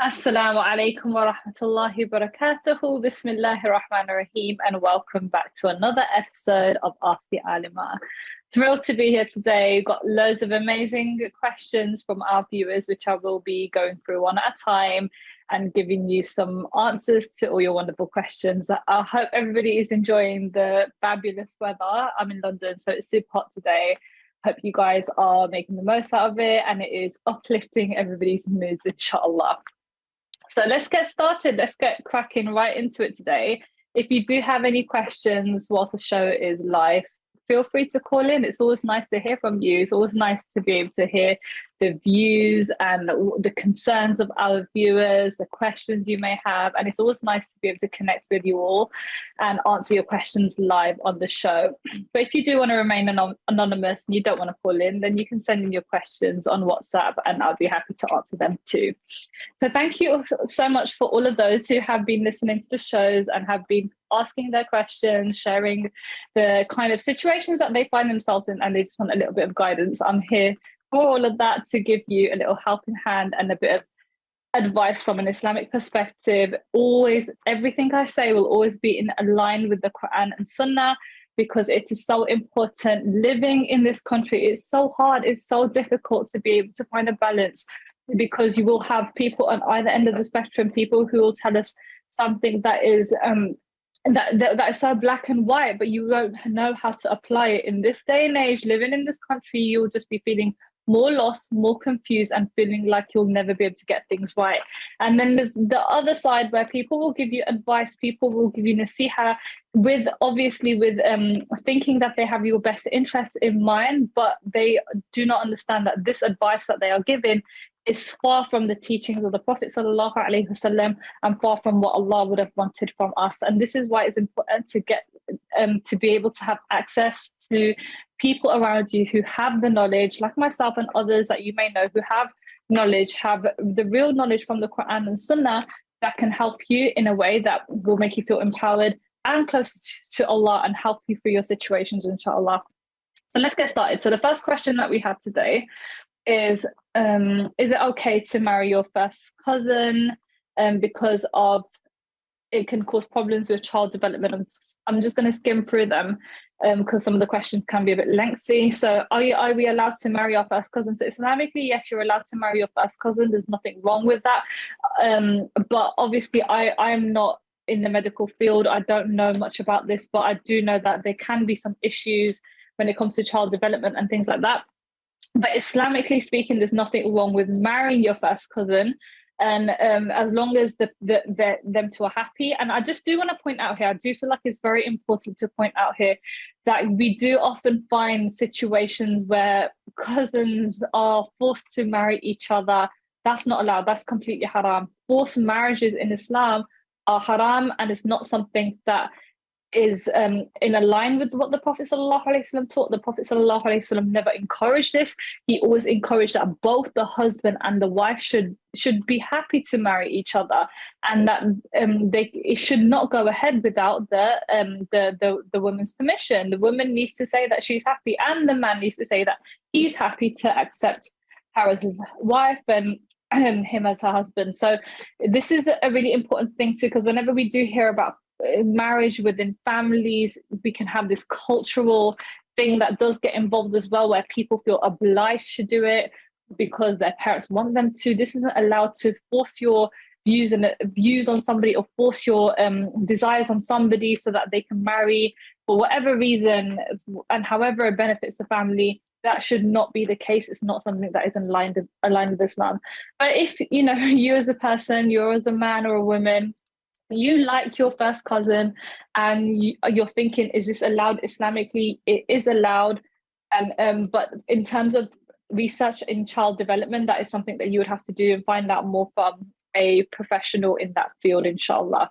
Assalamu alaikum wa rahmatullahi wa barakatuhu. Bismillahir Rahmanir Rahim, and welcome back to another episode of Ask the Alima. Thrilled to be here today. We've got loads of amazing questions from our viewers, which I will be going through one at a time and giving you some answers to all your wonderful questions. I hope everybody is enjoying the fabulous weather. I'm in London, so it's super hot today. Hope you guys are making the most out of it and it is uplifting everybody's moods, inshallah. So let's get started. Let's get cracking right into it today. If you do have any questions whilst the show is live, feel free to call in. It's always nice to hear from you. It's always nice to be able to hear the views and the concerns of our viewers, the questions you may have. And it's always nice to be able to connect with you all and answer your questions live on the show. But if you do want to remain anonymous and you don't want to call in, then you can send in your questions on WhatsApp and I'll be happy to answer them too. So thank you so much for all of those who have been listening to the shows and have been asking their questions, sharing the kind of situations that they find themselves in and they just want a little bit of guidance. I'm here for all of that to give you a little helping hand and a bit of advice from an Islamic perspective. Always, everything I say will always be in line with the Quran and Sunnah, because it is so important. Living in this country is so hard, it's so difficult to be able to find a balance, because you will have people on either end of the spectrum, people who will tell us something that is that is so black and white, but you won't know how to apply it. In this day and age, living in this country, you'll just be feeling more lost, more confused, and feeling like you'll never be able to get things right. And then there's the other side where people will give you advice, people will give you nasiha with thinking that they have your best interests in mind, but they do not understand that this advice that they are giving is far from the teachings of the Prophet sallallahu alaihi wasallam and far from what Allah would have wanted from us. And this is why it's important to get to be able to have access to people around you who have the knowledge, like myself and others that you may know who have knowledge, have the real knowledge from the Quran and Sunnah that can help you in a way that will make you feel empowered and closer to Allah and help you through your situations, inshallah. So let's get started. So the first question that we have today is it okay to marry your first cousin because of it can cause problems with child development? I'm just going to skim through them because some of the questions can be a bit lengthy. So are we allowed to marry our first cousin? So Islamically, yes, you're allowed to marry your first cousin. There's nothing wrong with that. But obviously, I'm not in the medical field. I don't know much about this, but I do know that there can be some issues when it comes to child development and things like that. But Islamically speaking, there's nothing wrong with marrying your first cousin, and as long as them two are happy. And I just do want to point out here, I do feel like it's very important to point out here that we do often find situations where cousins are forced to marry each other. That's not allowed. That's completely haram. Forced marriages in Islam are haram, and it's not something that is in line with what the Prophet ﷺ taught. The Prophet ﷺ never encouraged this. He always encouraged that both the husband and the wife should be happy to marry each other, and that it should not go ahead without the woman's permission. The woman needs to say that she's happy, and the man needs to say that he's happy to accept her as his wife and him as her husband. So this is a really important thing too, because whenever we do hear about marriage within families, we can have this cultural thing that does get involved as well, where people feel obliged to do it because their parents want them to. This isn't allowed to force your views on somebody, or force your desires on somebody so that they can marry for whatever reason and however it benefits the family. That should not be the case. It's not something that is aligned with Islam. But if you as a person, you're as a man or a woman, you like your first cousin and you're thinking, is this allowed Islamically? It is allowed. But in terms of research in child development, that is something that you would have to do and find out more from a professional in that field, inshallah.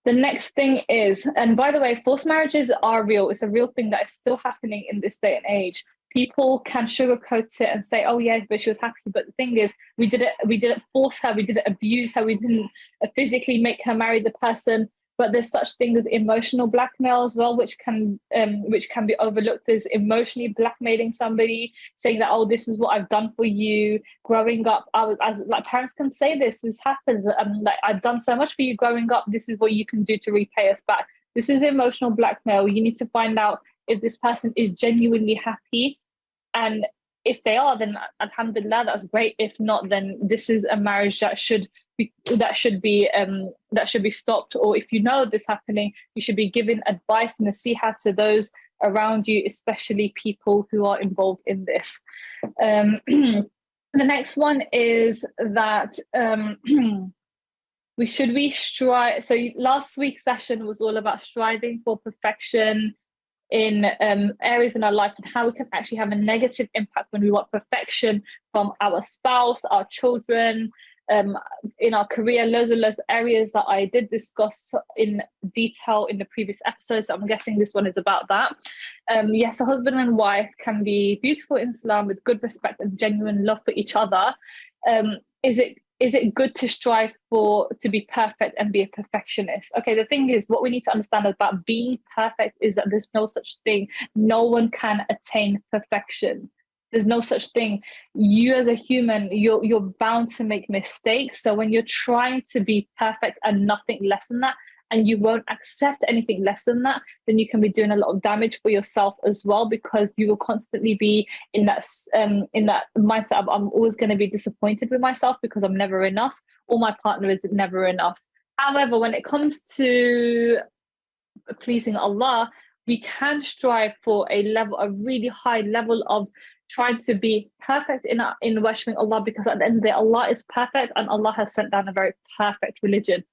The next thing is, and by the way, forced marriages are real. It's a real thing that is still happening in this day and age. People can sugarcoat it and say, oh yeah, but she was happy. But the thing is, we didn't force her, we didn't abuse her, we didn't physically make her marry the person. but there's such things as emotional blackmail as well, which can be overlooked as emotionally blackmailing somebody, saying that, oh, this is what I've done for you growing up. I was, as like, parents can say this happens, like, I've done so much for you growing up, this is what you can do to repay us back. This is emotional blackmail. You need to find out if this person is genuinely happy, and if they are, then alhamdulillah, that's great. If not, then this is a marriage that should be stopped. Or if you know this happening, you should be giving advice and nasiha to those around you, especially people who are involved in this. The next one is that we strive. So last week's session was all about striving for perfection in areas in our life, and how we can actually have a negative impact when we want perfection from our spouse, our children, in our career. Loads of areas that I did discuss in detail in the previous episode, so I'm guessing this one is about that. Yes, a husband and wife can be beautiful in Islam with good respect and genuine love for each other. Is it good to strive to be perfect and be a perfectionist? Okay, the thing is, what we need to understand about being perfect is that there's no such thing. No one can attain perfection. There's no such thing. You as a human, you're bound to make mistakes. So when you're trying to be perfect and nothing less than that, and you won't accept anything less than that, then you can be doing a lot of damage for yourself as well, because you will constantly be in that mindset of, I'm always going to be disappointed with myself because I'm never enough, or my partner is never enough. However, when it comes to pleasing Allah, we can strive for a really high level of trying to be perfect in worshipping Allah, because at the end of the day, Allah is perfect, and Allah has sent down a very perfect religion.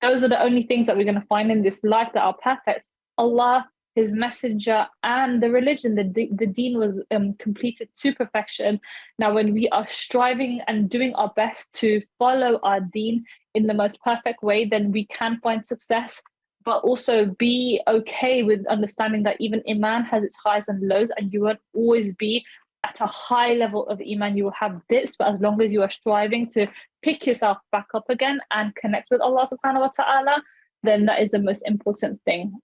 Those are the only things that we're going to find in this life that are perfect. Allah, His messenger, and the religion, the deen was completed to perfection. Now, when we are striving and doing our best to follow our deen in the most perfect way, then we can find success, but also be okay with understanding that even Iman has its highs and lows, and you won't always be at a high level of Iman. You will have dips, but as long as you are striving to pick yourself back up again and connect with Allah subhanahu wa ta'ala, then that is the most important thing.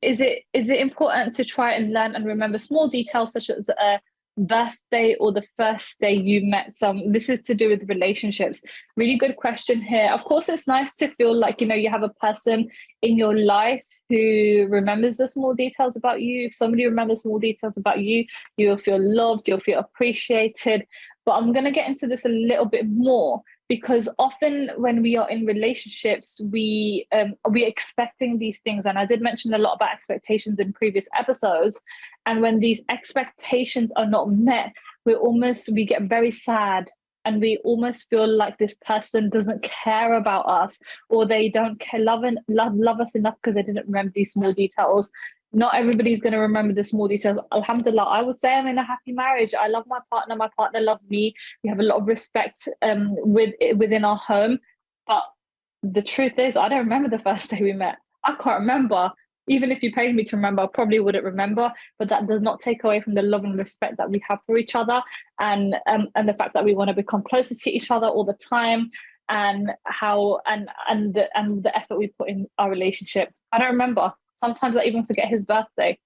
Is it important to try and learn and remember small details such as a birthday or the first day you met someone? This is to do with relationships. Really good question here. Of course, it's nice to feel like, you have a person in your life who remembers the small details about you. If somebody remembers small details about you, you'll feel loved, you'll feel appreciated. But I'm going to get into this a little bit more, because often when we are in relationships, we're expecting these things. And I did mention a lot about expectations in previous episodes. And when these expectations are not met, we get very sad, and we almost feel like this person doesn't care about us, or they don't love us enough because they didn't remember these small details. Not everybody's going to remember the small details. Alhamdulillah, I would say I'm in a happy marriage. I love my partner loves me. We have a lot of respect within our home. But the truth is, I don't remember the first day we met. I can't remember. Even if you paid me to remember, I probably wouldn't remember. But that does not take away from the love and respect that we have for each other, and the fact that we want to become closer to each other all the time, and the effort we put in our relationship. I don't remember. Sometimes I even forget his birthday,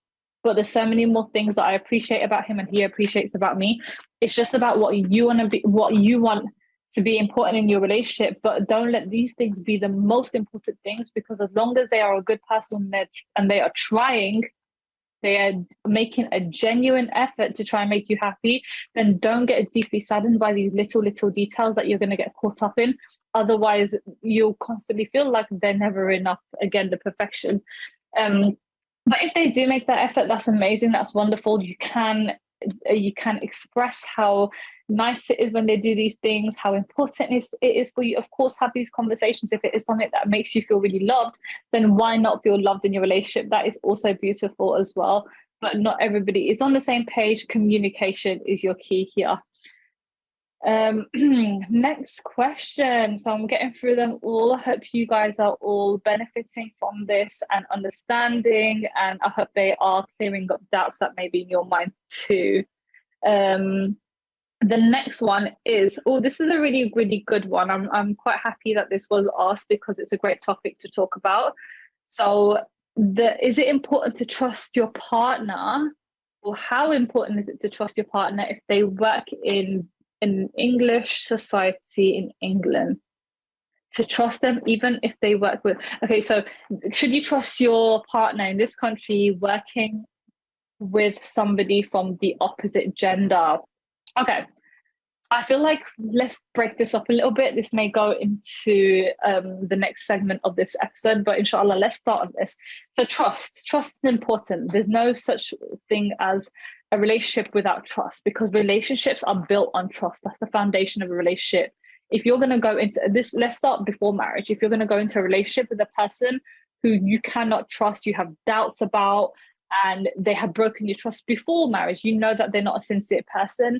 but there's so many more things that I appreciate about him and he appreciates about me. It's just about what you want to be important in your relationship, but don't let these things be the most important things, because as long as they are a good person and they are trying, they are making a genuine effort to try and make you happy, then don't get deeply saddened by these little details that you're going to get caught up in. Otherwise, you'll constantly feel like they're never enough. Again, the perfection. But if they do make that effort, that's amazing. That's wonderful. You can express how nice it is when they do these things, how important it is for you. Of course, have these conversations. If it is something that makes you feel really loved, then why not feel loved in your relationship? That is also beautiful as well. But not everybody is on the same page. Communication is your key here. Next question. So I'm getting through them all. I hope you guys are all benefiting from this and understanding, and I hope they are clearing up doubts that may be in your mind too. The next one is, oh, this is a really, really good one. I'm quite happy that this was asked because it's a great topic to talk about. So, is it important to trust your partner, or how important is it to trust your partner if they work in an English society in England? To trust them, even if they work with, okay, so should you trust your partner in this country working with somebody from the opposite gender? Okay, I feel like let's break this up a little bit. This may go into the next segment of this episode, but inshallah, let's start on this. So, trust is important. There's no such thing as a relationship without trust, because relationships are built on trust. That's the foundation of a relationship. If you're going to go into this, let's start before marriage. If you're going to go into a relationship with a person who you cannot trust, you have doubts about, and they have broken your trust before marriage, you know that they're not a sincere person,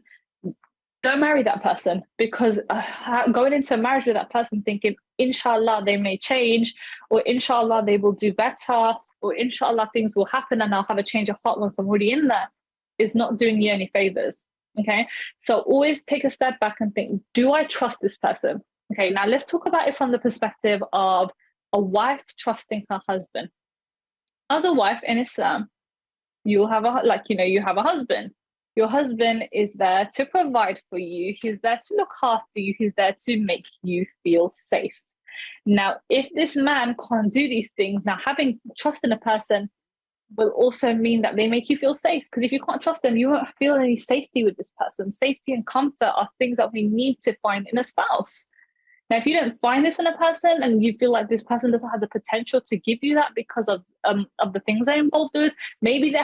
don't marry that person, because going into a marriage with that person thinking, inshallah, they may change, or inshallah, they will do better, or inshallah, things will happen and I'll have a change of heart once I'm already in there, is not doing you any favors. Okay. So always take a step back and think, do I trust this person? Okay. Now let's talk about it from the perspective of a wife trusting her husband. As a wife in Islam, you have you have a husband. Your husband is there to provide for you. He's there to look after you. He's there to make you feel safe. Now, if this man can't do these things, now having trust in a person will also mean that they make you feel safe. Because if you can't trust them, you won't feel any safety with this person. Safety and comfort are things that we need to find in a spouse. Now, if you don't find this in a person and you feel like this person doesn't have the potential to give you that because of the things they're involved with, maybe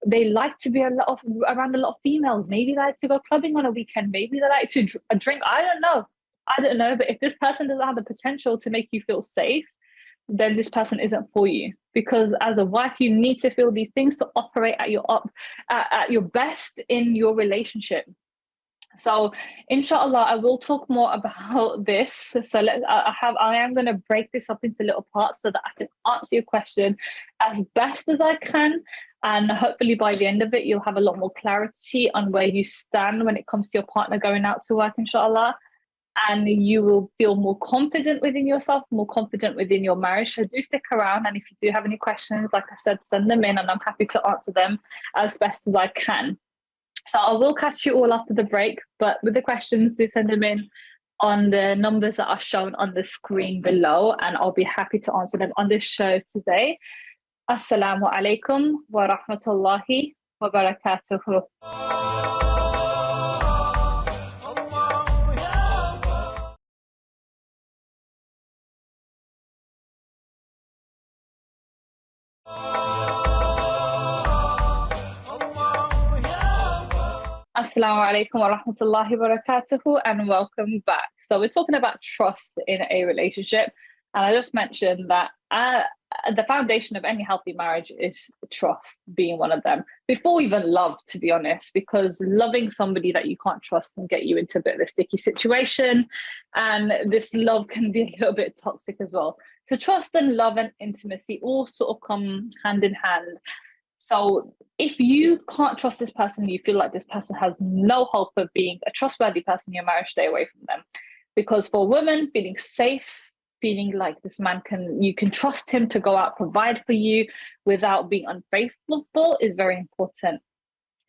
they like to be around a lot of females. Maybe they like to go clubbing on a weekend. Maybe they like to drink. I don't know. But if this person doesn't have the potential to make you feel safe, then this person isn't for you. Because as a wife, you need to feel these things to operate at your best in your relationship. So, inshallah, I will talk more about this. So, I am going to break this up into little parts so that I can answer your question as best as I can. And hopefully, by the end of it, you'll have a lot more clarity on where you stand when it comes to your partner going out to work, inshallah. And you will feel more confident within yourself, more confident within your marriage. So, do stick around. And if you do have any questions, like I said, send them in, and I'm happy to answer them as best as I can. So I will catch you all after the break, but with the questions, do send them in on the numbers that are shown on the screen below, and I'll be happy to answer them on this show today. Assalamu alaikum wa rahmatullahi wa barakatuhu. Assalamu alaikum wa rahmatullahi wa barakatuhu, and welcome back. So we're talking about trust in a relationship, and I just mentioned that the foundation of any healthy marriage is trust being one of them. Before even love, to be honest, because loving somebody that you can't trust can get you into a bit of a sticky situation, and this love can be a little bit toxic as well. So trust and love and intimacy all sort of come hand in hand. So if you can't trust this person, you feel like this person has no hope of being a trustworthy person in your marriage, stay away from them. Because for women, feeling safe, feeling like this man you can trust him to go out, provide for you without being unfaithful is very important.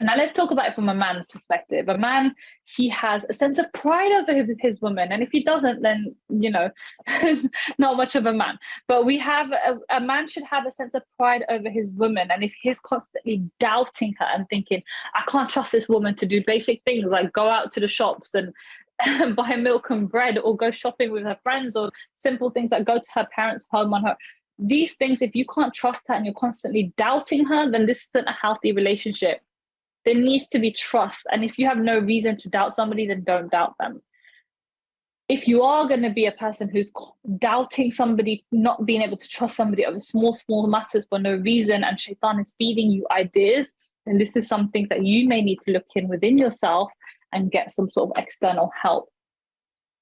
Now let's talk about it from a man's perspective. A man, he has a sense of pride over his woman. And if he doesn't, then, not much of a man. But a man should have a sense of pride over his woman. And if he's constantly doubting her and thinking, I can't trust this woman to do basic things like go out to the shops and buy milk and bread, or go shopping with her friends, or simple things like go to her parents' home on her. These things, if you can't trust her and you're constantly doubting her, then this isn't a healthy relationship. There needs to be trust. And if you have no reason to doubt somebody, then don't doubt them. If you are going to be a person who's doubting somebody, not being able to trust somebody over small matters for no reason, and shaitan is feeding you ideas, then this is something that you may need to look in within yourself and get some sort of external help.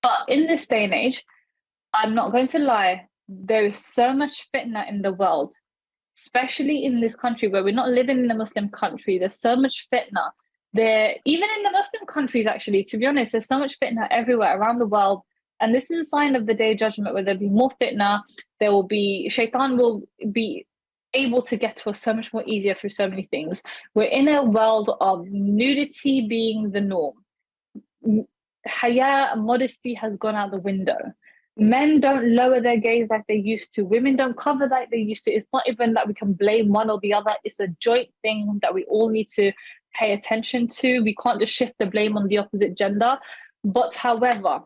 But in this day and age, I'm not going to lie, there is so much fitna in the world, especially in this country where we're not living in a Muslim country. There's so much fitna There, even in the Muslim countries, actually, to be honest, there's so much fitna everywhere around the world. And this is a sign of the day of judgment, where there'll be more fitna, there will be, shaitan will be able to get to us so much more easier through so many things. We're in a world of nudity being the norm. Haya, modesty has gone out the window. Men don't lower their gaze like they used to. Women don't cover like they used to. It's not even that we can blame one or the other. It's a joint thing that we all need to pay attention to. We can't just shift the blame on the opposite gender. But however,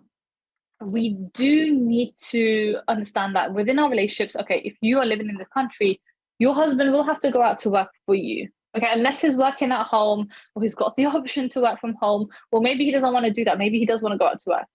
we do need to understand that within our relationships, okay, if you are living in this country, your husband will have to go out to work for you. Okay, unless he's working at home or he's got the option to work from home, or maybe he doesn't want to do that. Maybe he does want to go out to work.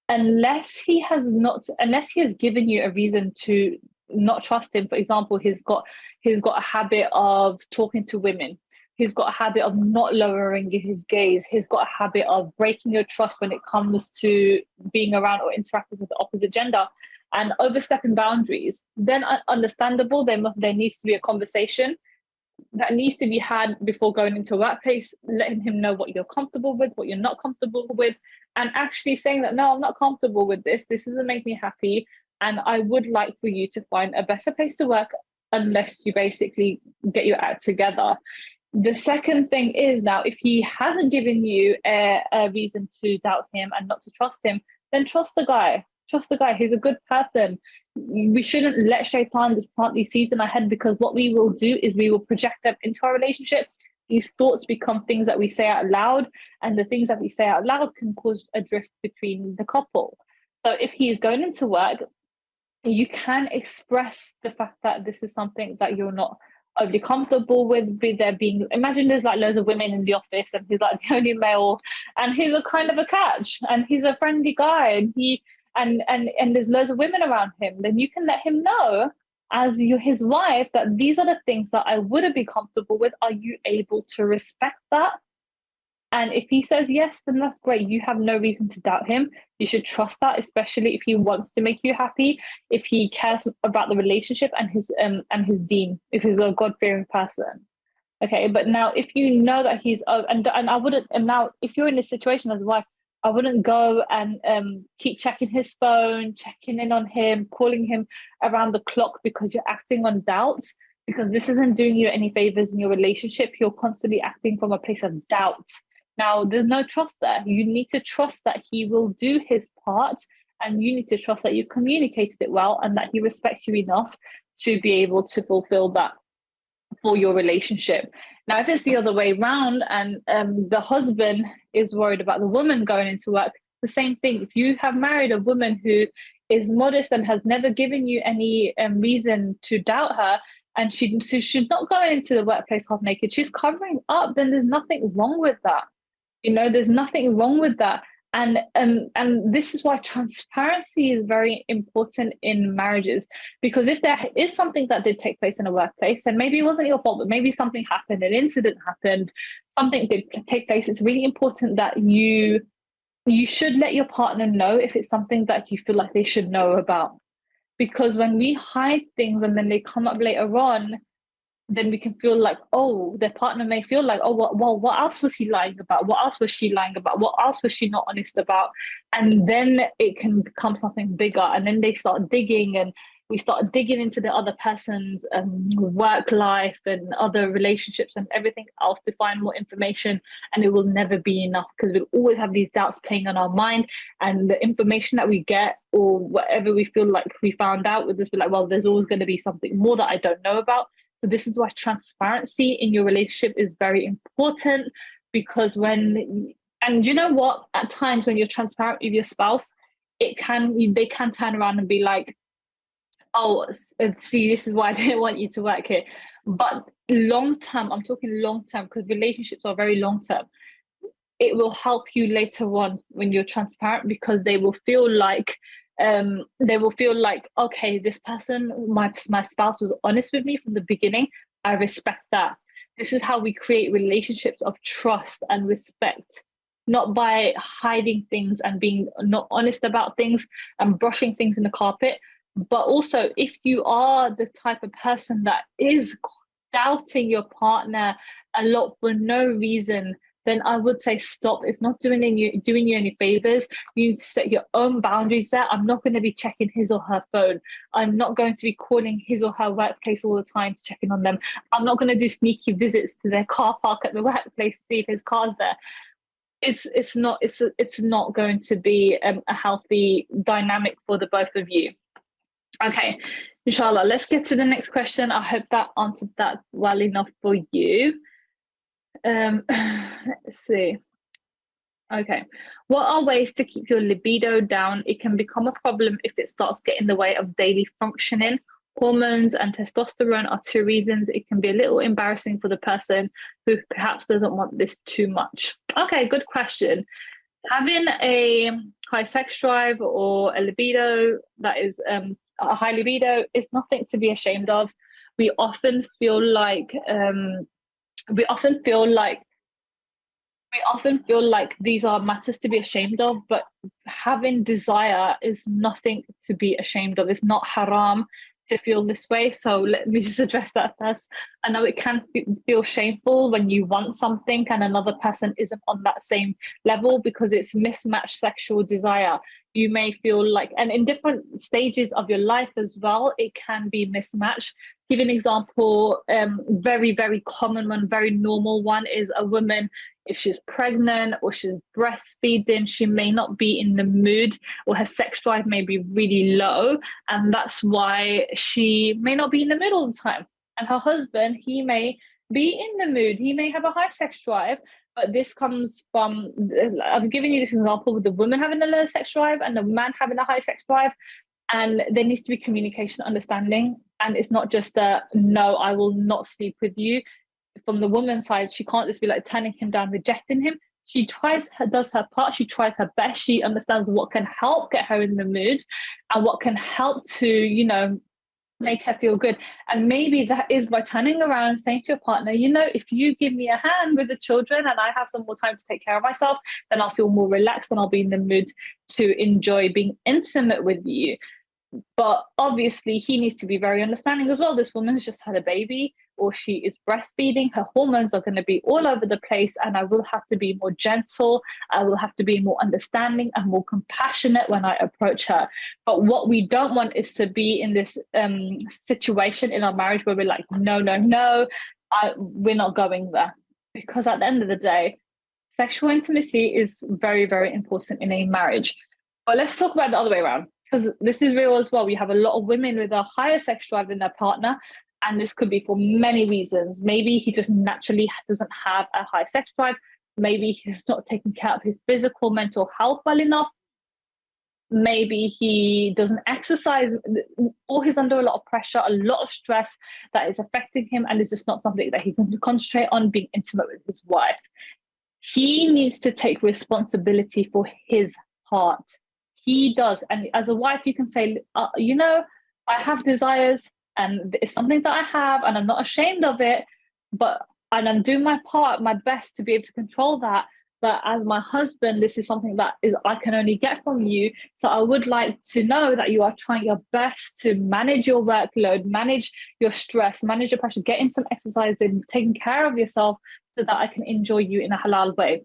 Unless he has given you a reason to not trust him. For example, he's got a habit of talking to women. He's got a habit of not lowering his gaze. He's got a habit of breaking your trust when it comes to being around or interacting with the opposite gender and overstepping boundaries. Then understandable, there needs to be a conversation that needs to be had before going into a workplace, letting him know what you're comfortable with, what you're not comfortable with, and actually saying that, no, I'm not comfortable with this. This doesn't make me happy. And I would like for you to find a better place to work unless you basically get your act together. The second thing is, now, if he hasn't given you a reason to doubt him and not to trust him, then trust the guy. Trust the guy. He's a good person. We shouldn't let shaitan just plant these seeds in our head, because what we will do is we will project them into our relationship. These thoughts become things that we say out loud, and the things that we say out loud can cause a drift between the couple. So if he is going into work, you can express the fact that this is something that you're not overly comfortable with there being. Imagine there's like loads of women in the office and he's like the only male, and he's a kind of a catch, and he's a friendly guy, and and there's loads of women around him. Then you can let him know, as you his wife, that these are the things that I wouldn't be comfortable with. Are you able to respect that? And if he says yes, then that's great. You have no reason to doubt him. You should trust that, especially if he wants to make you happy, if he cares about the relationship and his deen, if he's a God-fearing person. Okay, but now if you know that he's and I wouldn't, and now if you're in this situation as a wife, I wouldn't go and keep checking his phone, checking in on him, calling him around the clock because you're acting on doubts, because this isn't doing you any favors in your relationship. You're constantly acting from a place of doubt. Now, there's no trust there. You need to trust that he will do his part, and you need to trust that you've communicated it well and that he respects you enough to be able to fulfill that for your relationship. Now, if it's the other way around and the husband is worried about the woman going into work, the same thing. If you have married a woman who is modest and has never given you any reason to doubt her, and she's not going into the workplace half naked, she's covering up, then there's nothing wrong with that. There's nothing wrong with that. And this is why transparency is very important in marriages, because if there is something that did take place in a workplace, and maybe it wasn't your fault, but maybe something happened, an incident happened, something did take place, it's really important that you should let your partner know if it's something that you feel like they should know about. Because when we hide things and then they come up later on, then we can feel like, oh, their partner may feel like, oh, well, what else was he lying about? What else was she lying about? What else was she not honest about? And then it can become something bigger. And then they start digging, and we start digging into the other person's work life and other relationships and everything else to find more information. And it will never be enough, because we'll always have these doubts playing on our mind. And the information that we get, or whatever we feel like we found out, we'll just be like, well, there's always going to be something more that I don't know about. So this is why transparency in your relationship is very important, because and you know what, at times when you're transparent with your spouse, they can turn around and be like, oh, see, this is why I didn't want you to work here. But long term, I'm talking long term, because relationships are very long term. It will help you later on when you're transparent, because they will feel like, okay, this person, my spouse was honest with me from the beginning. I respect that. This is how we create relationships of trust and respect, not by hiding things and being not honest about things and brushing things in the carpet. But also, if you are the type of person that is doubting your partner a lot for no reason, then I would say stop. It's not doing you any favors. You need to set your own boundaries there. I'm not going to be checking his or her phone. I'm not going to be calling his or her workplace all the time to check in on them. I'm not going to do sneaky visits to their car park at the workplace to see if his car's there. It's not going to be a healthy dynamic for the both of you. Okay, inshallah, let's get to the next question. I hope that answered that well enough for you. Let's see. Okay, what are ways to keep your libido down? It can become a problem if it starts getting in the way of daily functioning. Hormones and testosterone are two reasons. It can be a little embarrassing for the person who perhaps doesn't want this too much. Okay, good question. Having a high sex drive or a libido that is a high libido is nothing to be ashamed of. We often feel like these are matters to be ashamed of, but having desire is nothing to be ashamed of. It's not haram to feel this way. So let me just address that first. I know it can feel shameful when you want something and another person isn't on that same level, because it's mismatched sexual desire. You may feel like, and in different stages of your life as well, it can be mismatched. Give an example, very, very common one, very normal one is a woman, if she's pregnant or she's breastfeeding, she may not be in the mood, or her sex drive may be really low. And that's why she may not be in the mood all the time. And her husband, he may be in the mood. He may have a high sex drive, but this comes from, I've given you this example with the woman having a low sex drive and the man having a high sex drive. And there needs to be communication, understanding. And it's not just a, no, I will not sleep with you. From the woman's side, she can't just be like turning him down, rejecting him. She does her part. She tries her best. She understands what can help get her in the mood and what can help to, make her feel good. And maybe that is by turning around and saying to your partner, if you give me a hand with the children and I have some more time to take care of myself, then I'll feel more relaxed and I'll be in the mood to enjoy being intimate with you. But obviously, he needs to be very understanding as well. This woman's just had a baby, or she is breastfeeding. Her hormones are going to be all over the place, and I will have to be more gentle. I will have to be more understanding and more compassionate when I approach her. But what we don't want is to be in this situation in our marriage where we're like, no, we're not going there. Because at the end of the day, sexual intimacy is very, very important in a marriage. But let's talk about the other way around, because this is real as well. We have a lot of women with a higher sex drive than their partner, and this could be for many reasons. Maybe he just naturally doesn't have a high sex drive. Maybe he's not taking care of his physical, mental health well enough. Maybe he doesn't exercise, or he's under a lot of pressure, a lot of stress that is affecting him, and it's just not something that he can concentrate on being intimate with his wife. He needs to take responsibility for his part. He does. And as a wife, you can say, I have desires and it's something that I have and I'm not ashamed of it, and I'm doing my part, my best to be able to control that. But as my husband, this is something that I can only get from you. So I would like to know that you are trying your best to manage your workload, manage your stress, manage your pressure, getting some exercise and taking care of yourself so that I can enjoy you in a halal way.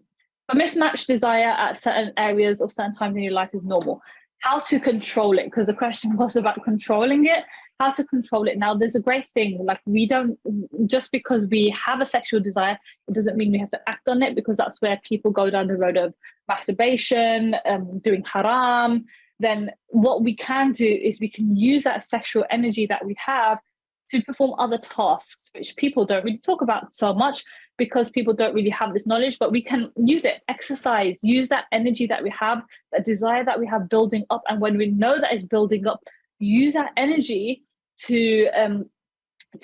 A mismatched desire at certain areas or certain times in your life is normal. How to control it? Because the question was about controlling it. How to control it? Now, there's a great thing. Like, we don't, just because we have a sexual desire, it doesn't mean we have to act on it, because that's where people go down the road of masturbation, doing haram. Then what we can do is we can use that sexual energy that we have to perform other tasks, which people don't really talk about so much, because people don't really have this knowledge. But we can use it, exercise, use that energy that we have, that desire that we have building up. And when we know that it's building up, use that energy to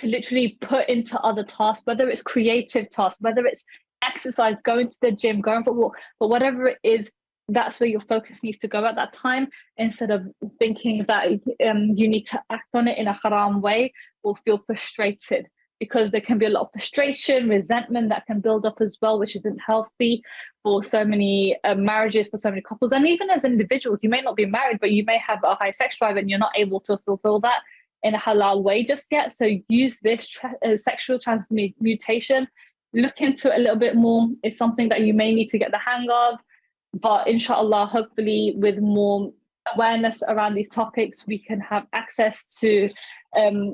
literally put into other tasks, whether it's creative tasks, whether it's exercise, going to the gym, going for a walk, but whatever it is, that's where your focus needs to go at that time, instead of thinking that you need to act on it in a haram way or feel frustrated, because there can be a lot of frustration, resentment that can build up as well, which isn't healthy for so many marriages, for so many couples. And even as individuals, you may not be married, but you may have a high sex drive and you're not able to fulfill that in a halal way just yet. So use this sexual transmutation look into it a little bit more. It's something that you may need to get the hang of, but inshallah, hopefully with more awareness around these topics, we can have access to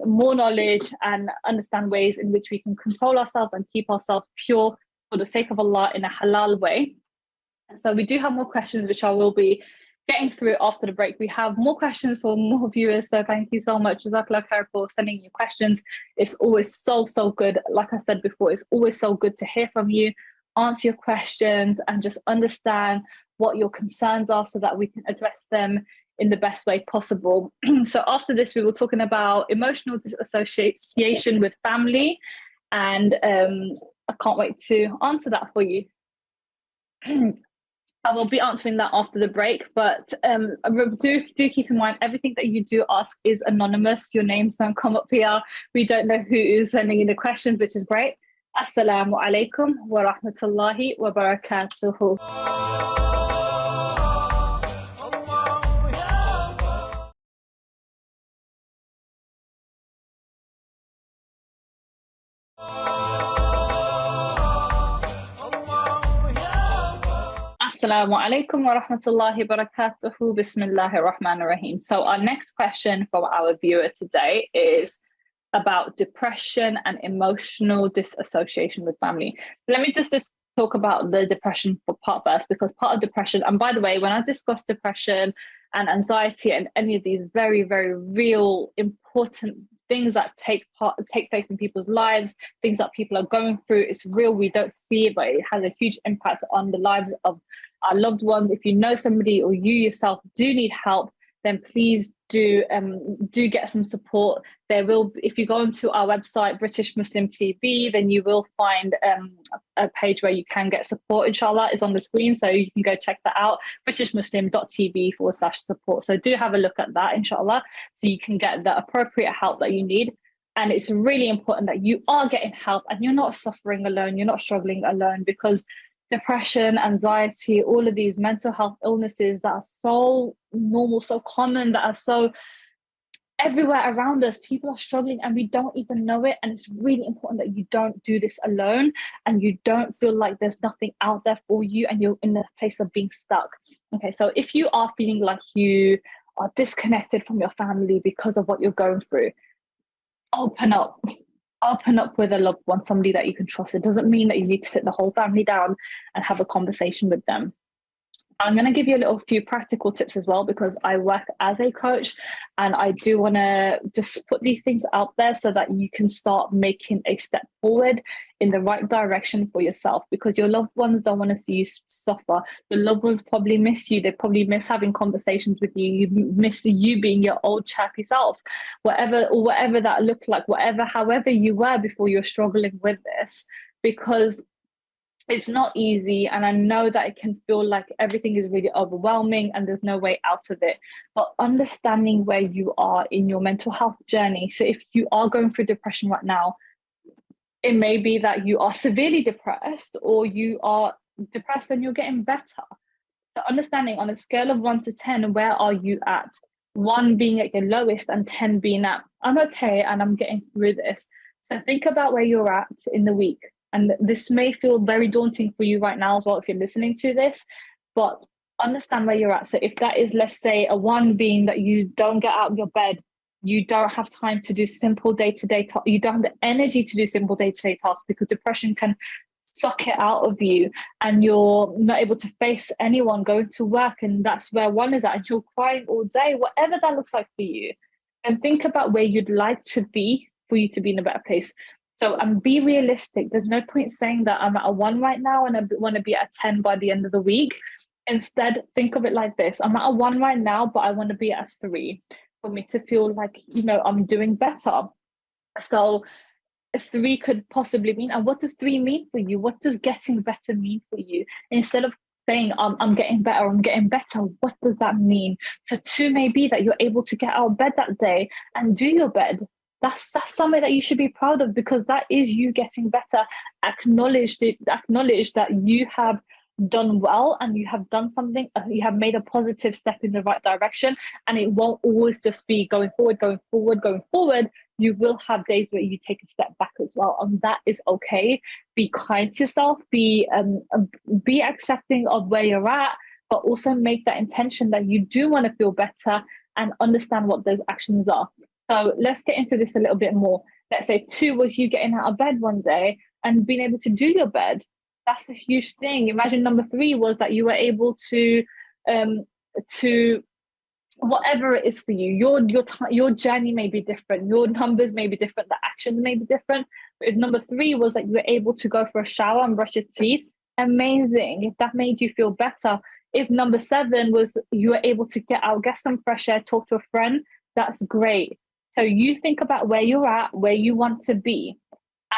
more knowledge and understand ways in which we can control ourselves and keep ourselves pure for the sake of Allah in a halal way. So we do have more questions, which I will be getting through after the break. We have more questions for more viewers, so thank you so much, Jazakallah khair, for sending your questions. It's always so good. Like I said before, it's always so good to hear from you, answer your questions, and just understand what your concerns are so that we can address them in the best way possible. So after this, we were talking about emotional disassociation with family, and I can't wait to answer that for you. I will be answering that after the break, but do keep in mind, everything that you do ask is anonymous. Your names don't come up here. We don't know who is sending in the questions, which is great. Assalamu alaikum wa rahmatullahi wa barakatuhu. Assalamu alaikum wa rahmatullahi wa barakatuhu. Bismillahir Rahmanir Rahim. So our next question from our viewer today is about depression and emotional disassociation with family. Let me just talk about the depression part first, because part of depression, and by the way, when I discuss depression and anxiety and any of these very, very real, important things that take place in people's lives, things that people are going through, it's real. We don't see it, but it has a huge impact on the lives of our loved ones. If you know somebody or you yourself do need help, then please do get some support. There will, if you go onto our website, British Muslim TV, then you will find a page where you can get support. Inshallah, is on the screen, so you can go check that out. BritishMuslim.tv/support. So do have a look at that, inshallah, so you can get the appropriate help that you need. And it's really important that you are getting help and you're not suffering alone. You're not struggling alone, because depression, anxiety, all of these mental health illnesses that are so normal, so common, that are so everywhere around us, people are struggling and we don't even know it. And it's really important that you don't do this alone and you don't feel like there's nothing out there for you and you're in the place of being stuck. Okay, so if you are feeling like you are disconnected from your family because of what you're going through, open up with a loved one, somebody that you can trust. It doesn't mean that you need to sit the whole family down and have a conversation with them. I'm going to give you a little few practical tips as well, because I work as a coach and I do want to just put these things out there so that you can start making a step forward in the right direction for yourself, because your loved ones don't want to see you suffer. Your loved ones probably miss you. They probably miss having conversations with you. You miss you being your old chappy self, whatever that looked like, however you were before you're struggling with this, because it's not easy. And I know that it can feel like everything is really overwhelming and there's no way out of it. But understanding where you are in your mental health journey. So if you are going through depression right now, it may be that you are severely depressed, or you are depressed and you're getting better. So understanding on a scale of 1 to 10, where are you at? 1 being at your lowest and 10 being at, I'm okay and I'm getting through this. So think about where you're at in the week. And this may feel very daunting for you right now as well if you're listening to this, but understand where you're at. So if that is, let's say, a 1 being that you don't get out of your bed, you don't have time to do simple day-to-day tasks, you don't have the energy to do simple day-to-day tasks because depression can suck it out of you, and you're not able to face anyone going to work, and that's where 1 is at, and you're crying all day, whatever that looks like for you. And think about where you'd like to be for you to be in a better place. So be realistic. There's no point saying that I'm at a 1 right now and I want to be at a 10 by the end of the week. Instead, think of it like this. I'm at a 1 right now, but I want to be at a 3 for me to feel like, I'm doing better. So a 3 could possibly mean, and what does 3 mean for you? What does getting better mean for you? Instead of saying, I'm getting better, what does that mean? So 2 may be that you're able to get out of bed that day and do your bed. That's something that you should be proud of, because that is you getting better. Acknowledge that you have done well and you have done something, you have made a positive step in the right direction, and it won't always just be going forward. you will have days where you take a step back as well, and that is okay. Be kind to yourself, be accepting of where you're at, but also make that intention that you do want to feel better and understand what those actions are. So let's get into this a little bit more. Let's say 2 was you getting out of bed one day and being able to do your bed. That's a huge thing. Imagine number 3 was that you were able to whatever it is for you. Your journey may be different. Your numbers may be different. The actions may be different. But if number 3 was that you were able to go for a shower and brush your teeth, amazing. If that made you feel better. If number 7 was you were able to get out, get some fresh air, talk to a friend, that's great. So you think about where you're at, where you want to be.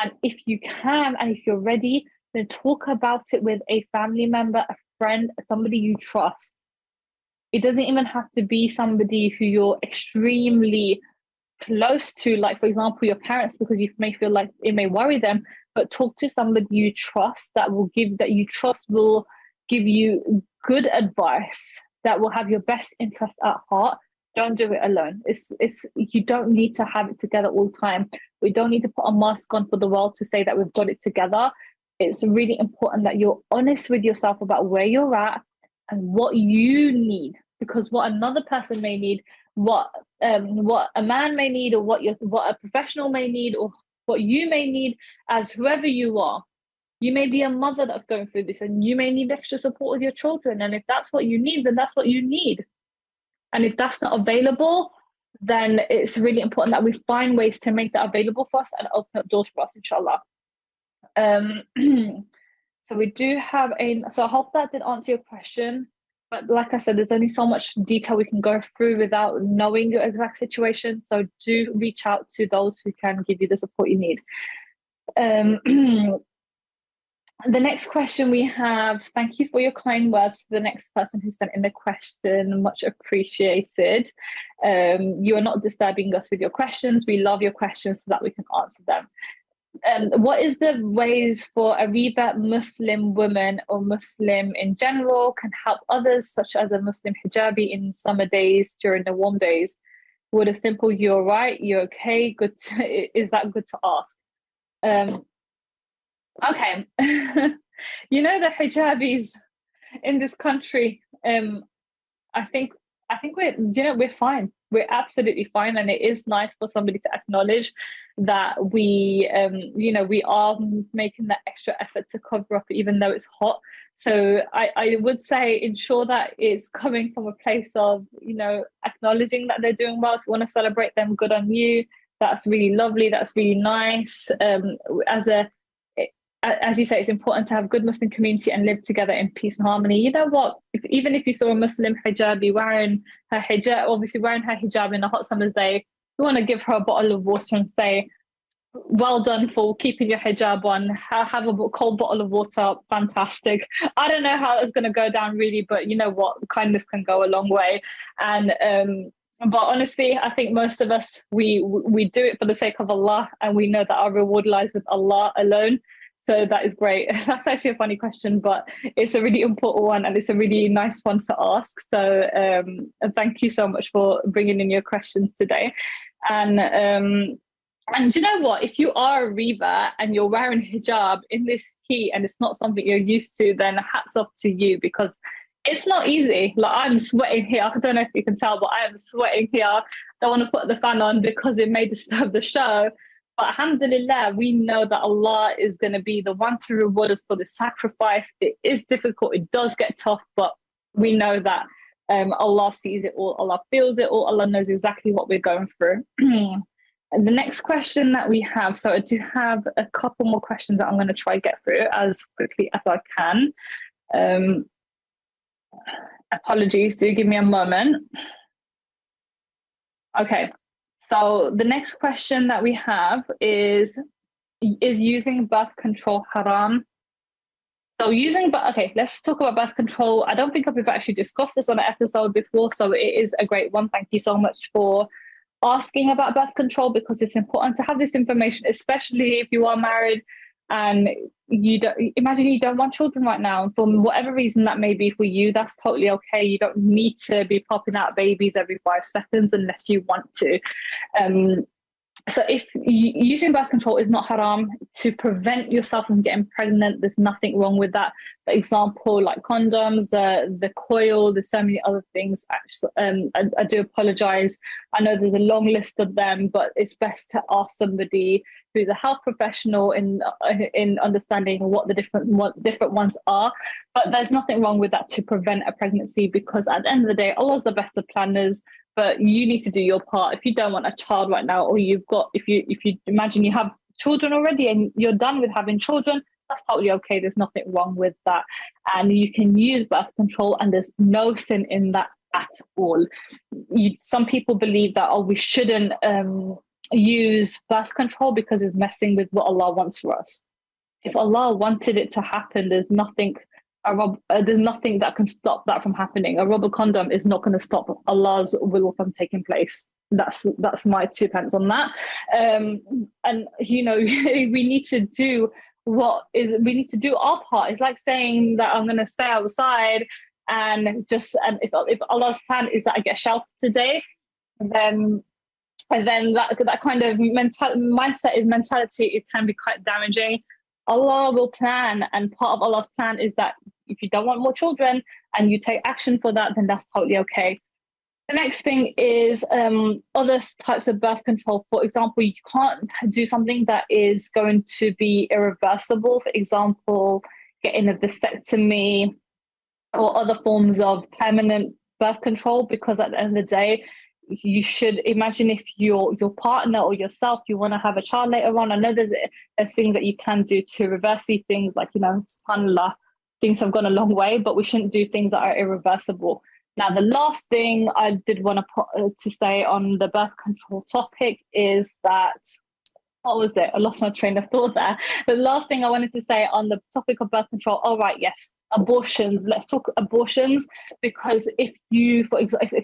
And if you can, and if you're ready, then talk about it with a family member, a friend, somebody you trust. It doesn't even have to be somebody who you're extremely close to, like, for example, your parents, because you may feel like it may worry them, but talk to somebody you trust will give you good advice, that will have your best interest at heart. Don't do it alone. You don't need to have it together all the time. We don't need to put a mask on for the world to say that we've got it together. It's really important that you're honest with yourself about where you're at and what you need, because what another person may need, what a man may need, or what a professional may need, or what you may need as whoever you are. You may be a mother that's going through this, and you may need extra support with your children. And if that's what you need, then that's what you need. And if that's not available, then it's really important that we find ways to make that available for us and open up doors for us, inshallah. So we do have so I hope that did answer your question. But like I said, there's only so much detail we can go through without knowing your exact situation. So do reach out to those who can give you the support you need. The next question we have, thank you for your kind words to the next person who sent in the question, much appreciated. You are not disturbing us with your questions. We love your questions so that we can answer them. What is the ways for a revert Muslim woman or Muslim in general can help others, such as a Muslim hijabi in summer days during the warm days? Would a simple "you're right, you're okay" is that good to ask? Okay. You know, the hijabis in this country, I think we're fine. We're absolutely fine, and it is nice for somebody to acknowledge that we are making that extra effort to cover up, even though it's hot. So I would say ensure that it's coming from a place of acknowledging that they're doing well. If you want to celebrate them, good on you. That's really lovely. That's really nice. As you say, it's important to have a good Muslim community and live together in peace and harmony. You know what? Even if you saw a Muslim hijabi wearing her hijab in a hot summer's day, you want to give her a bottle of water and say, well done for keeping your hijab on. Have a cold bottle of water. Fantastic. I don't know how it's going to go down really, but you know what? Kindness can go a long way. And but honestly, I think most of us, we do it for the sake of Allah, and we know that our reward lies with Allah alone. So that is great. That's actually a funny question, but it's a really important one, and it's a really nice one to ask. So thank you so much for bringing in your questions today. And you know what? If you are a revert and you're wearing hijab in this heat and it's not something you're used to, then hats off to you, because it's not easy. Like, I'm sweating here. I don't know if you can tell, but I am sweating here. I don't want to put the fan on because it may disturb the show. But alhamdulillah, we know that Allah is going to be the one to reward us for the sacrifice. It is difficult. It does get tough, but we know that Allah sees it all. Allah feels it all. Allah knows exactly what we're going through. And the next question that we have, so I do have a couple more questions that I'm going to try to get through as quickly as I can. Apologies, do give me a moment. Okay. So the next question that we have is using birth control haram? So okay, let's talk about birth control. I don't think we've actually discussed this on an episode before, so it is a great one. Thank you so much for asking about birth control, because it's important to have this information, especially if you are married and you don't want children right now. For whatever reason that may be for you, that's totally okay. You don't need to be popping out babies every 5 seconds unless you want to. So if using birth control is not haram to prevent yourself from getting pregnant, there's nothing wrong with that. For example, like condoms, the coil, there's so many other things. Actually, I do apologize. I know there's a long list of them, but it's best to ask somebody who's a health professional in understanding what different ones are. But there's nothing wrong with that to prevent a pregnancy, because at the end of the day, Allah's the best of planners. But you need to do your part. If you don't want a child right now, or if you imagine you have children already and you're done with having children, that's totally okay. There's nothing wrong with that. And you can use birth control, and there's no sin in that at all. Some people believe that, we shouldn't use birth control because it's messing with what Allah wants for us. If Allah wanted it to happen, there's nothing that can stop that from happening. A rubber condom is not going to stop Allah's will from taking place. That's my 2 pence on that. And we need to do our part. It's like saying that I'm going to stay outside and if Allah's plan is that I get shelter today, then that kind of mentality, it can be quite damaging. Allah will plan, and part of Allah's plan is that if you don't want more children and you take action for that, then that's totally okay. The next thing is other types of birth control. For example, you can't do something that is going to be irreversible. For example, getting a vasectomy or other forms of permanent birth control, because at the end of the day, you should imagine if your partner or yourself, you want to have a child later on. I know there's things that you can do to reverse these things, like, subhanAllah, things have gone a long way, but we shouldn't do things that are irreversible. Now, the last thing I did want to say on the birth control topic is that, what was it? I lost my train of thought there. The last thing I wanted to say on the topic of birth control, yes, abortions. Let's talk abortions, because if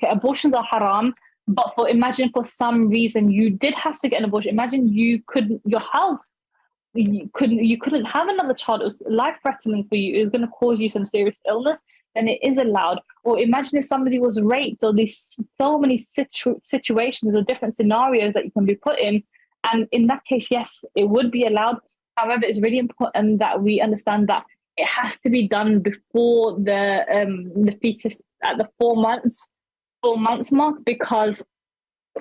abortions are haram, but imagine for some reason you did have to get an abortion. Imagine you couldn't have another child. It was life-threatening for you. It was going to cause you some serious illness. Then it is allowed. Or imagine if somebody was raped, or these so many situations or different scenarios that you can be put in. And in that case, yes, it would be allowed. However, it's really important that we understand that it has to be done before the fetus at the 4 months mark, because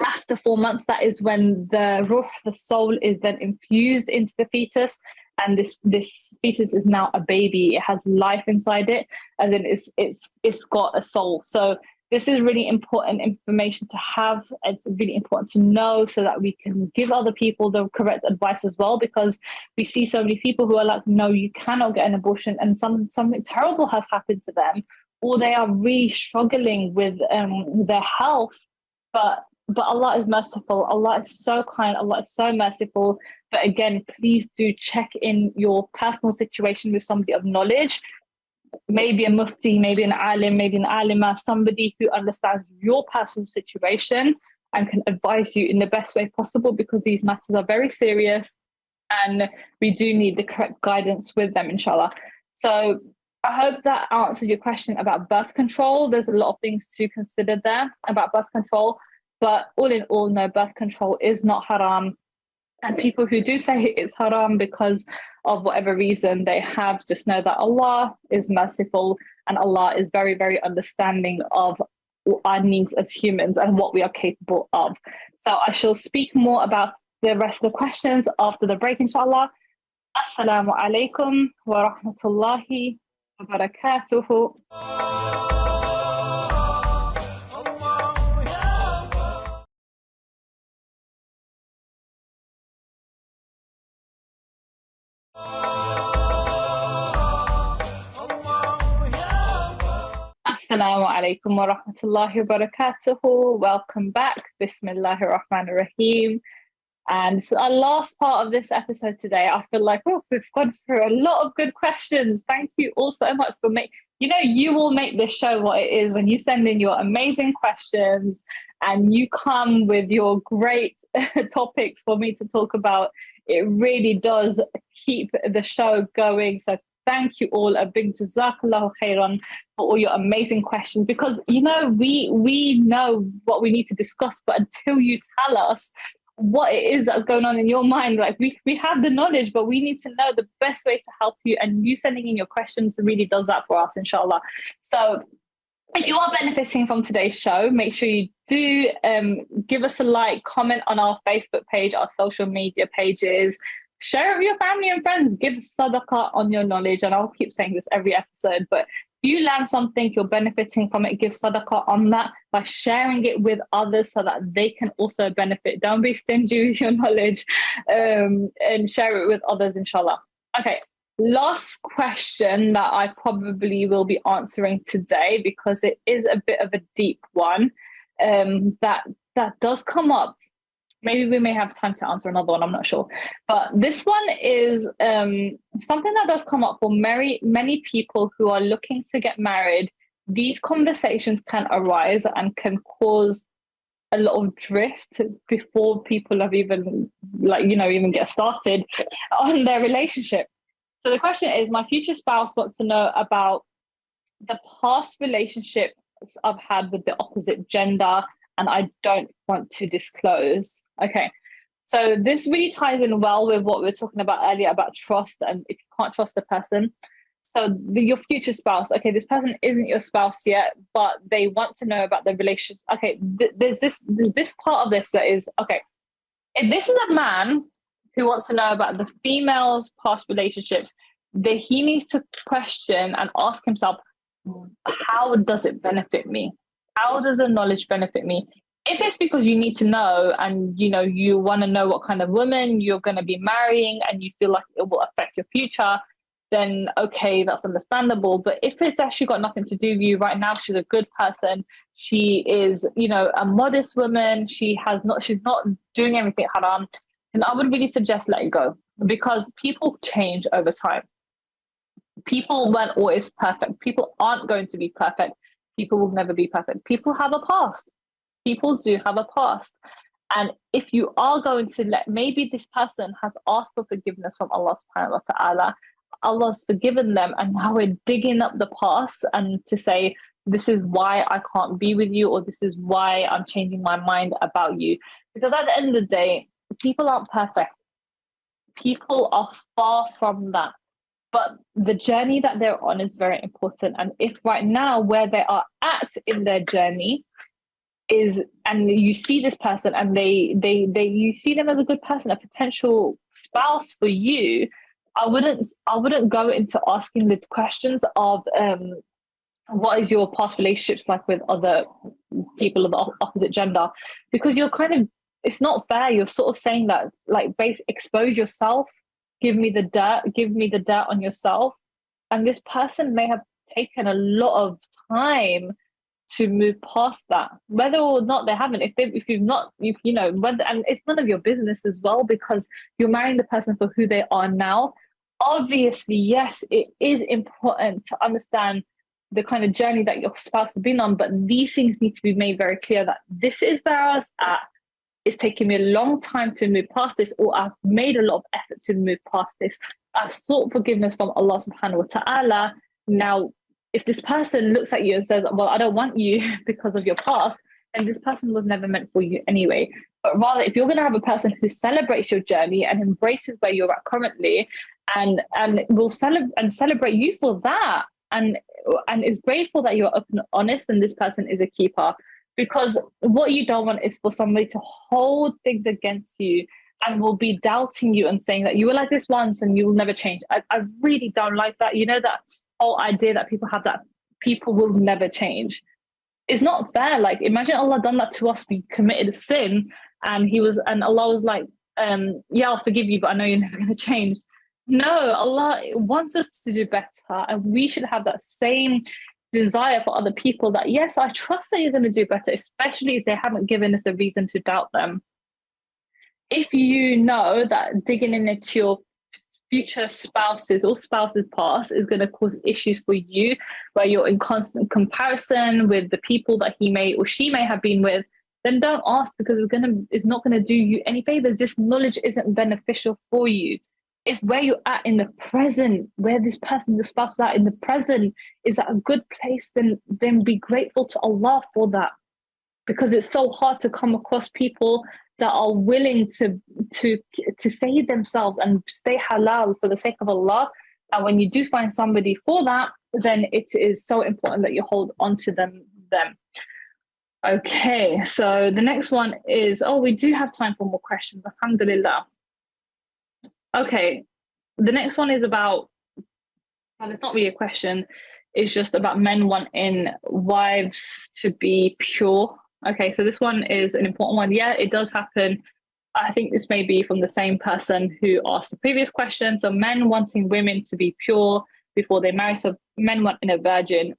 after 4 months, that is when the ruh, the soul, is then infused into the fetus, and this fetus is now a baby. It has life inside it, as in it's got a soul. So this is really important information to have. It's really important to know, so that we can give other people the correct advice as well, because we see so many people who are like, no, you cannot get an abortion, and something terrible has happened to them, or they are really struggling with their health. But Allah is merciful. Allah is so kind. Allah is so merciful. But again, please do check in your personal situation with somebody of knowledge. Maybe a mufti, maybe an alim, maybe an alima, somebody who understands your personal situation and can advise you in the best way possible, because these matters are very serious and we do need the correct guidance with them, inshallah. So I hope that answers your question about birth control. There's a lot of things to consider there about birth control, but all in all, no, birth control is not haram. And people who do say it's haram because of whatever reason they have, just know that Allah is merciful and Allah is very, very understanding of our needs as humans and what we are capable of. So I shall speak more about the rest of the questions after the break, inshallah. Assalamu alaikum wa rahmatullahi wa barakatuhu. Assalamu alaikum wa rahmatullahi wa barakatuhu. Welcome back. Bismillahir Rahmanir Rahim. And so our last part of this episode today, I feel like we've gone through a lot of good questions. Thank you all so much for you will make this show what it is when you send in your amazing questions and you come with your great topics for me to talk about. It really does keep the show going. So thank you all. A big jazakallahu khairan for all your amazing questions, because we know what we need to discuss, but until you tell us what it is that's going on in your mind. Like we have the knowledge, but we need to know the best way to help you. And you sending in your questions really does that for us, inshallah. So if you are benefiting from today's show, make sure you do give us a like, comment on our Facebook page, our social media pages, share it with your family and friends, give sadaqah on your knowledge. And I'll keep saying this every episode, but if you learn something, you're benefiting from it, give sadaqah on that by sharing it with others so that they can also benefit. Don't be stingy with your knowledge, and share it with others, inshallah. Okay. Last question that I probably will be answering today, because it is a bit of a deep one, that does come up. Maybe we may have time to answer another one, I'm not sure. But this one is something that does come up for many people who are looking to get married. These conversations can arise and can cause a lot of drift before people have even, even get started on their relationship. So the question is, my future spouse wants to know about the past relationships I've had with the opposite gender, and I don't want to disclose. Okay, so this really ties in well with what we were talking about earlier about trust, and if you can't trust the person. So your future spouse, okay, this person isn't your spouse yet, but they want to know about the relationship. Okay, there's this part of this that is, okay, if this is a man who wants to know about the female's past relationships, that he needs to question and ask himself, how does it benefit me? How does the knowledge benefit me? If it's because you need to know and you want to know what kind of woman you're going to be marrying and you feel like it will affect your future, then okay, that's understandable. But if it's actually got nothing to do with you right now, she's a good person, she is a modest woman, she's not doing anything haram, and I would really suggest let it go, because people change over time. People weren't always perfect. People aren't going to be perfect. People will never be perfect. People have a past. People do have a past. And if you are going to maybe this person has asked for forgiveness from Allah subhanahu wa ta'ala, Allah's forgiven them, and now we're digging up the past and to say, this is why I can't be with you, or this is why I'm changing my mind about you. Because at the end of the day, people aren't perfect. People are far from that. But the journey that they're on is very important. And if right now where they are at in their journey is, and you see this person and you see them as a good person, a potential spouse for you, I wouldn't go into asking the questions of what is your past relationships like with other people of the opposite gender, because you're it's not fair. You're sort of saying that, expose yourself, give me the dirt on yourself. And this person may have taken a lot of time to move past that, whether or not they haven't. And it's none of your business as well, because you're marrying the person for who they are now. Obviously, yes, it is important to understand the kind of journey that your spouse has been on, but these things need to be made very clear that this is where I was at. It's taken me a long time to move past this, or I've made a lot of effort to move past this. I've sought forgiveness from Allah subhanahu wa ta'ala. Now, if this person looks at you and says, well, I don't want you because of your past, then this person was never meant for you anyway. But rather, if you're going to have a person who celebrates your journey and embraces where you're at currently, and will celebrate you for that, and is grateful that you're open and honest, and this person is a keeper. Because what you don't want is for somebody to hold things against you and will be doubting you and saying that you were like this once and you will never change. I really don't like that. That whole idea that people have, that people will never change. It's not fair. Like, imagine Allah done that to us. We committed a sin and Allah was like, yeah, I'll forgive you, but I know you're never going to change. No, Allah wants us to do better, and we should have that same desire for other people, that yes, I trust that you're going to do better, especially if they haven't given us a reason to doubt them. If you know that digging into your future spouses or spouses past is going to cause issues for you, where you're in constant comparison with the people that he may or she may have been with, then don't ask, because it's not going to do you any favors. This knowledge isn't beneficial for you. If where you're at in the present, where this person, your spouse is at in the present, is at a good place, then be grateful to Allah for that. because it's so hard to come across people that are willing to save themselves and stay halal for the sake of Allah. And when you do find somebody for that, then it is so important that you hold on to them. Okay, so the next one is, oh, we do have time for more questions, alhamdulillah. Okay, the next one is about, well, it's not really a question, it's just about men wanting wives to be pure. Okay, so this one is an important one. Yeah, it does happen. I think this may be from the same person who asked the previous question. So men wanting women to be pure before they marry. So men wanting a virgin.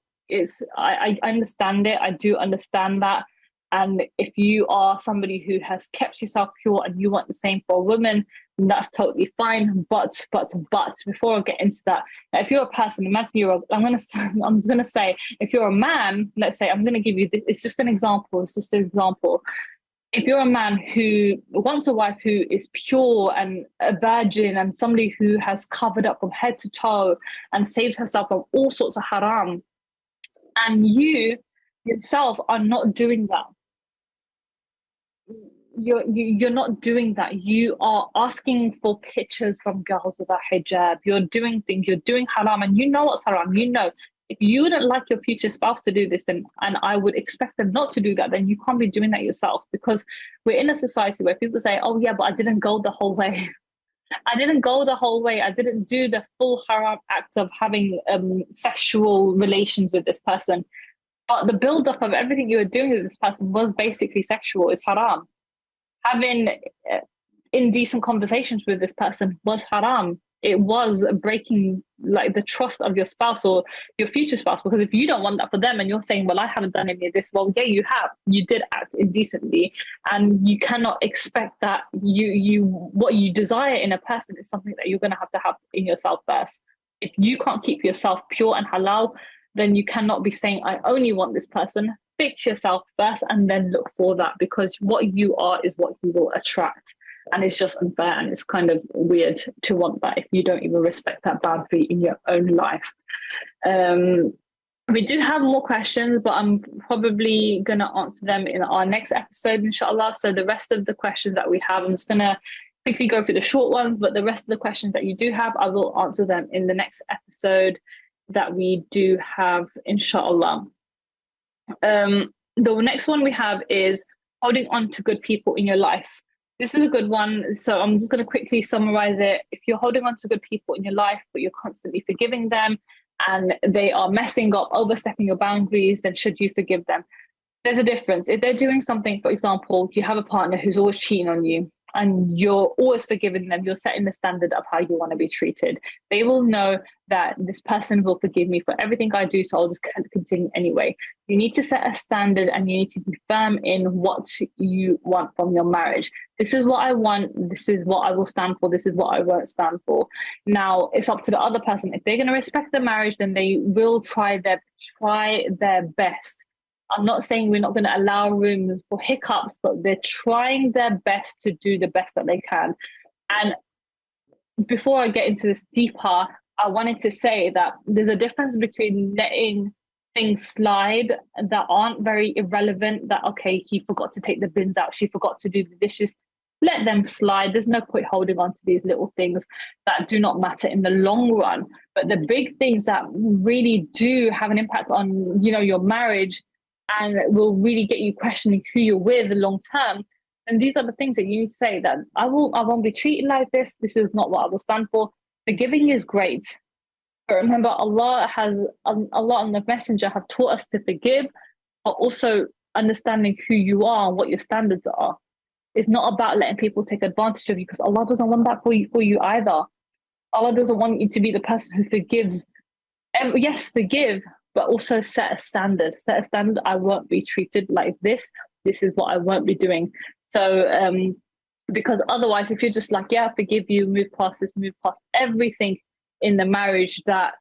I understand it. I do understand that. And if you are somebody who has kept yourself pure and you want the same for a woman, then that's totally fine. But before I get into that, if you're a person, imagine I'm just gonna say, if you're a man, let's say, I'm gonna give you this, it's just an example. It's just an example. If you're a man who wants a wife who is pure and a virgin and somebody who has covered up from head to toe and saved herself from all sorts of haram, and you yourself are not doing that, you're not doing that. You are asking for pictures from girls without hijab. You're doing things, you're doing haram, and you know what's haram. You know, if you wouldn't like your future spouse to do this, then, and I would expect them not to do that, then you can't be doing that yourself, because we're in a society where people say, oh yeah, but I didn't go the whole way. I didn't go the whole way. I didn't do the full haram act of having sexual relations with this person. But the build-up of everything you were doing with this person was basically sexual. It's haram. Having indecent conversations with this person was haram. It was breaking like the trust of your spouse or your future spouse, because if you don't want that for them and you're saying, well, I haven't done any of this, well, yeah, you have. You did act indecently, and you cannot expect that what you desire in a person is something that you're going to have in yourself first. If you can't keep yourself pure and halal, then you cannot be saying, I only want this person. Fix yourself first and then look for that, because what you are is what you will attract. And it's just unfair, and it's kind of weird to want that if you don't even respect that boundary in your own life. We do have more questions, but I'm probably going to answer them in our next episode, inshallah. So the rest of the questions that we have, I'm just going to quickly go through the short ones, but the rest of the questions that you do have, I will answer them in the next episode that we do have, inshallah. The next one we have is holding on to good people in your life. This is a good one. So I'm just going to quickly summarize it. If you're holding on to good people in your life, but you're constantly forgiving them and they are messing up, overstepping your boundaries, then should you forgive them? There's a difference. If they're doing something, for example, you have a partner who's always cheating on you and you're always forgiving them, you're setting the standard of how you want to be treated. They will know that this person will forgive me for everything I do, so I'll just continue anyway. You need to set a standard and you need to be firm in what you want from your marriage. This is what I want. This is what I will stand for. This is what I won't stand for. Now, it's up to the other person. If they're going to respect the marriage, then they will try their best. I'm not saying we're not going to allow room for hiccups, but they're trying their best to do the best that they can. And before I get into this deeper, I wanted to say that there's a difference between letting things slide that aren't very irrelevant, that, okay, he forgot to take the bins out, she forgot to do the dishes. Let them slide. There's no point holding on to these little things that do not matter in the long run. But the big things that really do have an impact on, your marriage, and will really get you questioning who you're with long term, and these are the things that you need to say, that I won't be treated like this. This is not what I will stand for. Forgiving is great, but remember, Allah and the Messenger have taught us to forgive, but also understanding who you are and what your standards are. It's not about letting people take advantage of you, because Allah doesn't want that for you either. Allah doesn't want you to be the person who forgives. And yes, forgive, but also set a standard. Set a standard. I won't be treated like this. This is what I won't be doing. So, because otherwise, if you're just like, yeah, I forgive you, move past this, move past everything in the marriage that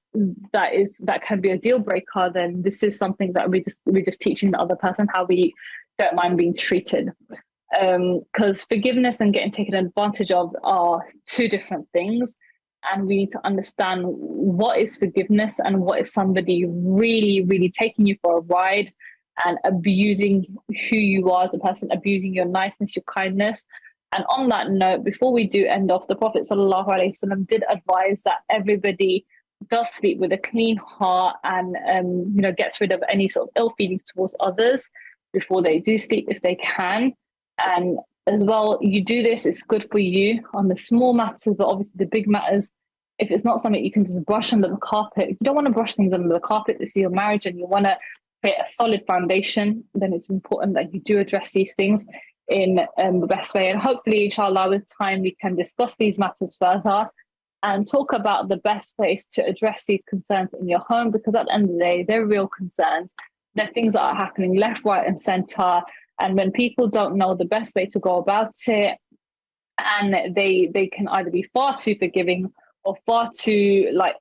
can be a deal breaker, then this is something that we're just teaching the other person how we don't mind being treated. Because forgiveness and getting taken advantage of are two different things. And we need to understand what is forgiveness and what is somebody really, really taking you for a ride and abusing who you are as a person, abusing your niceness, your kindness. And on that note, before we do end off, the Prophet ﷺ did advise that everybody does sleep with a clean heart and gets rid of any sort of ill feelings towards others before they do sleep if they can. And as well, you do this, it's good for you on the small matters, but obviously the big matters, if it's not something you can just brush under the carpet, if you don't want to brush things under the carpet, this is your marriage and you want to create a solid foundation, then it's important that you do address these things in the best way. And hopefully, inshallah, with time, we can discuss these matters further and talk about the best ways to address these concerns in your home, because at the end of the day, they're real concerns. They're things that are happening left, right, and center. And when people don't know the best way to go about it, and they can either be far too forgiving or far too like,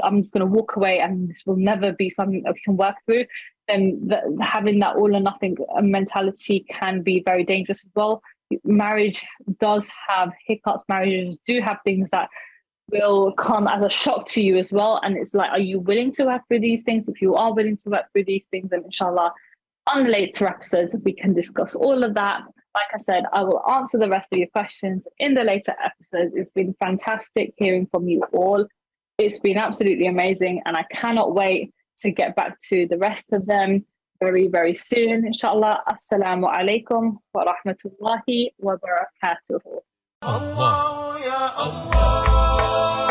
I'm just going to walk away and this will never be something that we can work through, then having that all or nothing mentality can be very dangerous as well. Marriage does have hiccups. Marriages do have things that will come as a shock to you as well. And it's like, are you willing to work through these things? If you are willing to work through these things, then inshallah, on later episodes, we can discuss all of that. Like I said, I will answer the rest of your questions in the later episodes. It's been fantastic hearing from you all. It's been absolutely amazing. And I cannot wait to get back to the rest of them very, very soon. Inshallah. Assalamu alaikum wa rahmatullahi wa barakatuhu. Allah, ya Allah.